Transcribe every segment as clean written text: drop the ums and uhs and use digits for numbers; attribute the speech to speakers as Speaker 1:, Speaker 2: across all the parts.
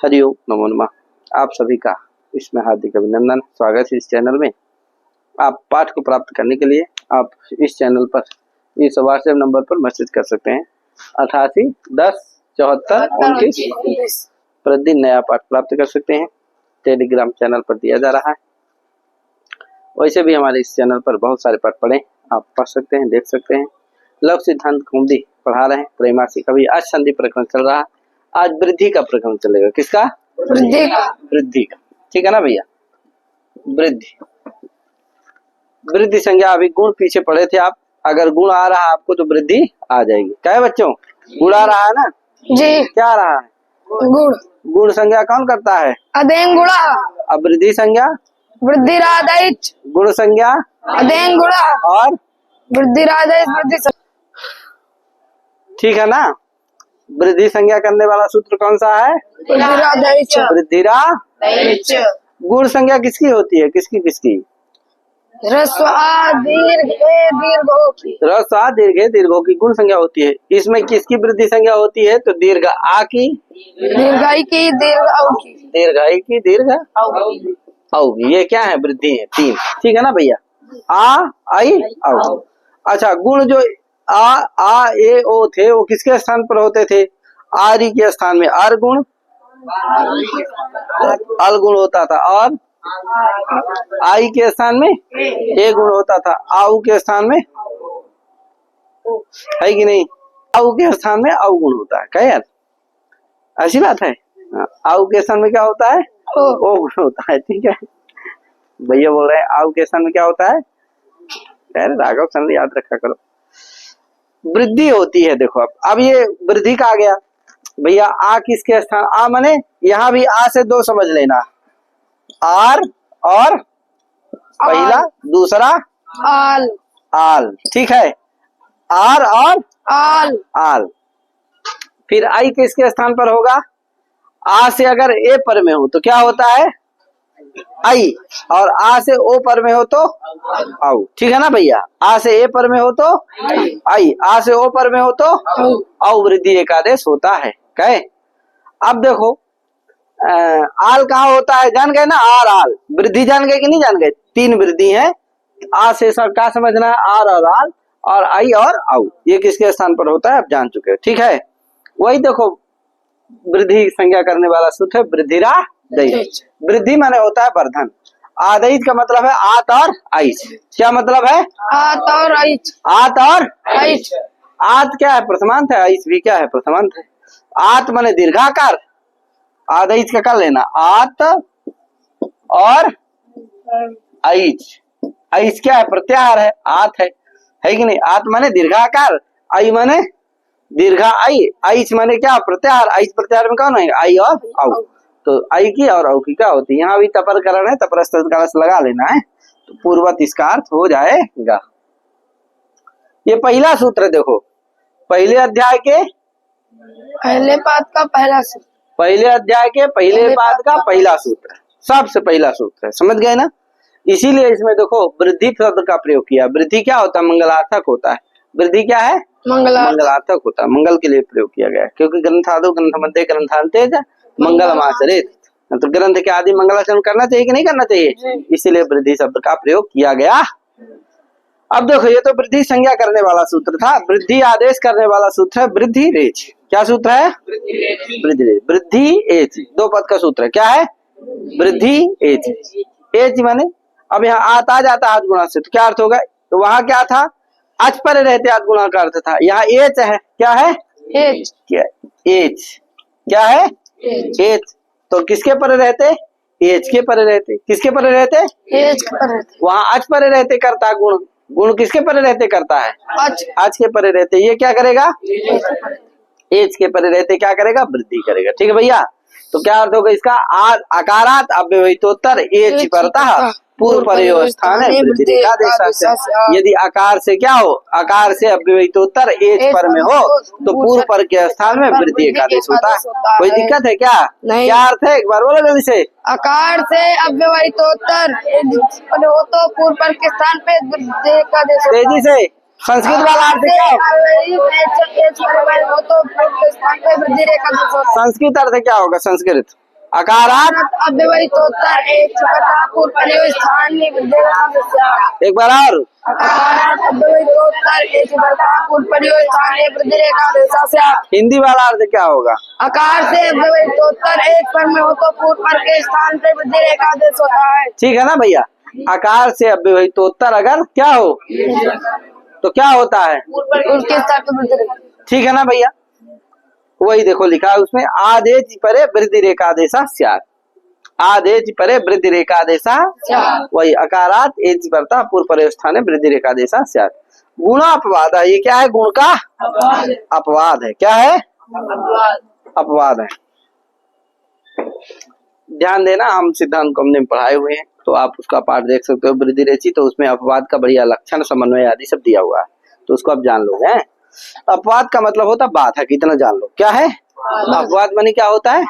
Speaker 1: हरिओम नमो नमः। आप सभी का इसमें हार्दिक अभिनंदन, स्वागत है इस चैनल में। आप पाठ को प्राप्त करने के लिए आप इस चैनल पर इस व्हाट्सएप नंबर पर मैसेज कर सकते हैं 88 10 74 29 प्रतिदिन नया पाठ प्राप्त कर सकते हैं। टेलीग्राम चैनल पर दिया जा रहा है। वैसे भी हमारे इस चैनल पर बहुत सारे पाठ पढ़े, आप पढ़ सकते हैं, देख सकते हैं। लघु सिद्धांत कौमुदी पढ़ा रहे हैं, त्रैमासिक अभी आज संधि प्रकरण चल रहा है। आज वृद्धि का प्रकरण चलेगा। किसका? वृद्धि का। ठीक है ना भैया। वृद्धि संज्ञा अभी गुण पीछे पढ़े थे आप। अगर गुण आ रहा है आपको तो वृद्धि आ जाएगी। क्या है बच्चों? गुण आ रहा है ना जी। क्या आ रहा है?
Speaker 2: गुण।
Speaker 1: गुण संज्ञा कौन करता है?
Speaker 2: अदेंग गुणा।
Speaker 1: अब वृद्धि संज्ञा?
Speaker 2: वृद्धिरादैच।
Speaker 1: गुण संज्ञा?
Speaker 2: अदेंग गुणा
Speaker 1: और
Speaker 2: वृद्धिरादैच वृद्धि।
Speaker 1: ठीक है ना। वृद्धि संज्ञा करने वाला सूत्र कौन सा है?
Speaker 2: वृद्धिरादैच।
Speaker 1: वृद्धिरादैच। गुण संज्ञा किसकी होती है? किसकी किसकी?
Speaker 2: ह्रस्व आ दीर्घे दीर्घो की।
Speaker 1: ह्रस्व आ दीर्घे दीर्घो की गुण संज्ञा होती है। इसमें किसकी वृद्धि संज्ञा होती है? तो दीर्घ आ की,
Speaker 2: दीर्घाई की, दीर्घ औ की।
Speaker 1: दीर्घाई की, दीर्घ औ की। ये क्या है? वृद्धि है। तीन। ठीक है ना भैया। आ, आई, औ। अच्छा, गुण जो आ ए ओ थे वो किसके स्थान पर होते थे? आरी के स्थान में आर गुण, अल गुण होता था। और आई के स्थान में ए गुण होता था। आउ के स्थान में, है कि नहीं? आउ के स्थान में औ गुण होता है। क्या यार, ऐसी बात है? आउ के स्थान में क्या होता है? ओ गुण होता है। ठीक है भैया बोल रहे हैं आउ के स्थान में क्या होता है? अरे राघव सन याद रखा करो। वृद्धि होती है। देखो अब ये वृद्धि का आ गया भैया। आ किसके स्थान? आ माने यहाँ भी आ से दो समझ लेना, आर और पहला, दूसरा
Speaker 2: आल।
Speaker 1: आल। ठीक है, आर और
Speaker 2: आल।
Speaker 1: आल। फिर आई किसके स्थान पर होगा? आ से अगर ए पर में हो तो क्या होता है? आई। और आ से ओ पर में हो तो औ। ठीक है ना भैया। आ से ए पर में हो तो आई, आ से ओ पर में हो तो औ वृद्धि एकादेश होता है। कहे अब देखो आल कहाँ होता है? जान गए ना। आर आल वृद्धि जान गए कि नहीं जान गए? तीन वृद्धि है। आ से सब क्या समझना है? आर और आल और आई और औ। ये किसके स्थान पर होता है आप जान चुके हो। ठीक है, वही देखो वृद्धि संज्ञा करने वाला सूत्र है वृद्धिरादैच। वृद्धि माने होता है वर्धन। आदैच का मतलब है आत और आइच। क्या मतलब है?
Speaker 2: आत और आइच।
Speaker 1: आत और
Speaker 2: आइच।
Speaker 1: आत क्या है? प्रथमांत है। आइच भी क्या है? प्रथमांत है। आत माने दीर्घाकार, आदैच का कर लेना आत और आइच। आइच क्या है? प्रत्याहार है। आत है कि नहीं? आत माने दीर्घाकार, आई माने दीर्घा आई, आइच माने क्या? प्रत्याहार। आइच प्रत्याहार में कौन है? आई और औ। तो आई की और औ की क्या होती है? यहाँ भी तपरकरण है, तपरस्त लगा लेना है तो पूर्वत इसका अर्थ हो जाएगा। ये पहला सूत्र देखो, पहले अध्याय के
Speaker 2: पहले पाद का पहला सूत्र,
Speaker 1: पहले अध्याय के पहले पाद का पहला सूत्र, सबसे पहला सूत्र है। समझ गए ना। इसीलिए इसमें देखो वृद्धि शब्द का प्रयोग किया। वृद्धि क्या होता है? मंगलार्थक होता है। वृद्धि क्या है? मंगलार्थक होता है। मंगल के लिए प्रयोग किया गया है। क्योंकि ग्रंथादो ग्रंथ मध्य ग्रंथांते मंगलमाचरित, तो ग्रंथ के आदि मंगलाचरण करना चाहिए कि नहीं करना चाहिए? इसीलिए वृद्धि शब्द का प्रयोग किया गया। अब देखो ये तो वृद्धि संज्ञा करने वाला सूत्र था। वृद्धि आदेश करने वाला सूत्र है वृद्धिरेच। क्या सूत्र है? वृद्धिरेच। दो पद का सूत्र है। क्या है? वृद्धिरेच। एच माने अब यहाँ आता जाता हाथ गुणा से, तो क्या अर्थ होगा? तो वहां क्या था? अच पर रहते हाथ गुणा का अर्थ था। यहाँ एच है। क्या है?
Speaker 2: एच।
Speaker 1: एच क्या है? एच। तो किसके पर रहते? एच के पर रहते। किसके पर रहते?
Speaker 2: एच के पर रहते।
Speaker 1: वहां अच पर रहते करता गुण। गुण किसके पर रहते करता है? अच के पर रहते। ये क्या करेगा? एच के पर रहते क्या करेगा? वृद्धि करेगा। ठीक है भैया। तो क्या अर्थ होगा इसका? अकारात अव्यवहितोत्तर एच परतः पूर्व पर्यवस्थान है वृद्धि का देश। यदि आकार से क्या हो? आकार से अव्यवहितोत्तर एच पर में हो तो पूर्व पर के स्थान में वृद्धि का देश होता है। कोई दिक्कत है क्या? क्या अर्थ है? एक बार बोलो जल्दी से।
Speaker 2: आकार से अव्यवहितोत्तर हो तो पूर्व पर के स्थान पे वृद्धि का देश।
Speaker 1: तेजी से। संस्कृत वाला अर्थ क्या है? संस्कृत अर्थ क्या होगा? संस्कृत अकारात
Speaker 2: अव्यवहितोत्तर एक तथा पूर्व प्रयोग स्थान में वृद्धि रेखा स्यात्।
Speaker 1: एक बार और।
Speaker 2: अकारात अव्यवहितोत्तर एक तथा पूर्व प्रयोग स्थान में वृद्धि रेखा स्यात्।
Speaker 1: हिंदी वाला अर्थ क्या होगा?
Speaker 2: आकार से अव्यवहितोत्तर एक पर में हो तो पूर्व पर के स्थान पे वृद्धि रेखा आदेश होता है।
Speaker 1: ठीक है ना भैया? आकार से अव्यवहितोत्तर अगर क्या हो तो क्या होता है?
Speaker 2: उसके स्थान पे वृद्धि रेखा।
Speaker 1: ठीक है ना भैया? वही देखो लिखा है उसमें, आदेश परे वृद्धि रेखादेशा स्यात्। आदेश परे वृद्धि रेखादेशा, वही अकारात एज परता पूर्व परे स्थाने वृद्धि रेखादेशा स्यात्। गुणापवाद है, ये क्या है? गुण का अपवाद है। क्या है? अपवाद है। ध्यान देना, हम सिद्धांत को हमने पढ़ाए हुए हैं तो आप उसका पाठ देख सकते हो। वृद्धि रेचि तो उसमें अपवाद का बढ़िया लक्षण समन्वय आदि सब दिया हुआ है, तो उसको आप जान लोगे। अपवाद का मतलब होता है बाधक, इतना जान लो। क्या है? अपवाद माने क्या होता है?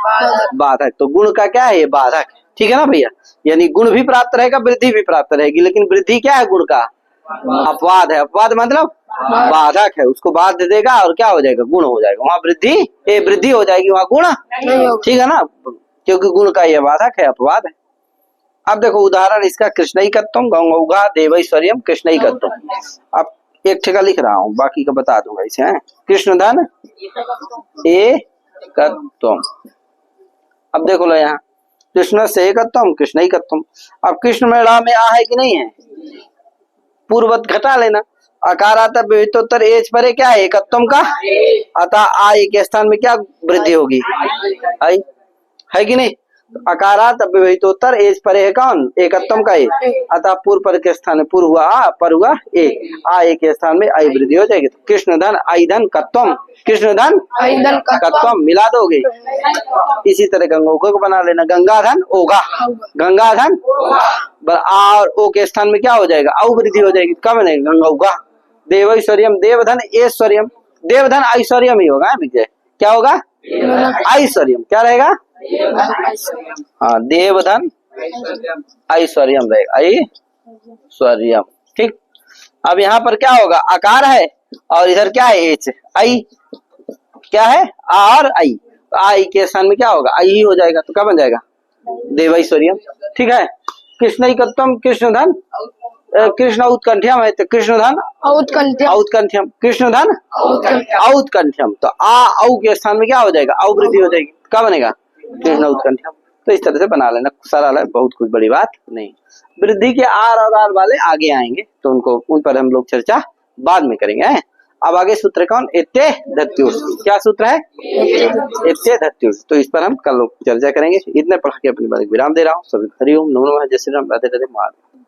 Speaker 1: बाधक। तो गुण का क्या है? ये बाधक। ठीक है ना भैया? यानी गुण भी प्राप्त रहेगा, वृद्धि भी प्राप्त रहेगी, लेकिन वृद्धि क्या है? गुण का अपवाद है। अपवाद मतलब बाधक है, उसको बाध देगा और क्या हो जाएगा? गुण हो जाएगा। वहाँ वृद्धि हो जाएगी, वहाँ गुण। ठीक है ना? क्योंकि गुण का ये बाधक है, अपवाद है। अब देखो उदाहरण इसका, कृष्णैकत्वम गंगौघा देवैश्वर्यम कृष्णैकत्वम। अब एक ठेका लिख रहा हूँ, बाकी का बता दूंगा इसे। कृष्ण धन एकत्वम। अब देखो लो यहाँ, कृष्ण से एकत्वम कृष्णैकत्वम। अब कृष्ण में रा में आ है कि नहीं है? पूर्वत घटा लेना। अकारात अव्यवहितोत्तर एज परे क्या है? एकत्वम का, अतः आ के स्थान में क्या वृद्धि होगी? आई है कि नहीं? अकारात अव्यवहितोत्तर एज परे है कौन? एकत्वम का ए, अतः पूर्व पर के स्थान में पूर्व हुआ आ, पर हुआ ए, आ के स्थान में आई वृद्धि हो जाएगी। तो कृष्ण धन आई धन कत्वम, कृष्ण धन कत्वम मिला दोगे। इसी तरह गंगोगा को बना लेना, गंगा धन ओघा, गंगा धन और ओ के स्थान में क्या हो जाएगा? औ वृद्धि हो जाएगी। कब बनेगा? गंगौगा। देवैश्वर्यम देवधन ऐश्वर्यम, देवधन ऐश्वर्यम ही होगा विजय। क्या होगा? ऐश्वर्यम। क्या रहेगा? हाँ, देवधन ऐश्वर्यम रहेगा, ऐश्वर्यम। ठीक। अब यहाँ पर क्या होगा? आकार है और इधर क्या है? एच। आई क्या है? आ और आई, आई के स्थान में क्या होगा? आई ही हो जाएगा। तो क्या बन जाएगा? देवैश्वर्यम। ठीक है। कृष्णैकत्वम कृष्ण धन, कृष्ण उत्कंठ्यम है तो कृष्ण धन औत्कंठ्यम, कृष्ण धन औत्कंठ्यम। तो आ औ के स्थान में क्या हो जाएगा? औ वृद्धि हो जाएगी। क्या बनेगा? कृष्ण उत्कंठ्यम। तो इस तरह से बना लेना, सरल है, बहुत कुछ बड़ी बात नहीं। वृद्धि के आर और आर वाले आगे आएंगे तो उनको उन पर हम लोग चर्चा बाद में करेंगे। अब आगे सूत्र कौन? इत्ते धत्युष। क्या सूत्र है? इत्ते धत्युष। तो इस पर हम कल चर्चा करेंगे। इतने पढ़ के अपनी बात विराम दे रहा हूँ। सभी हरिओम नमो नमः, जय श्री राम, राधे राधे, महादेव।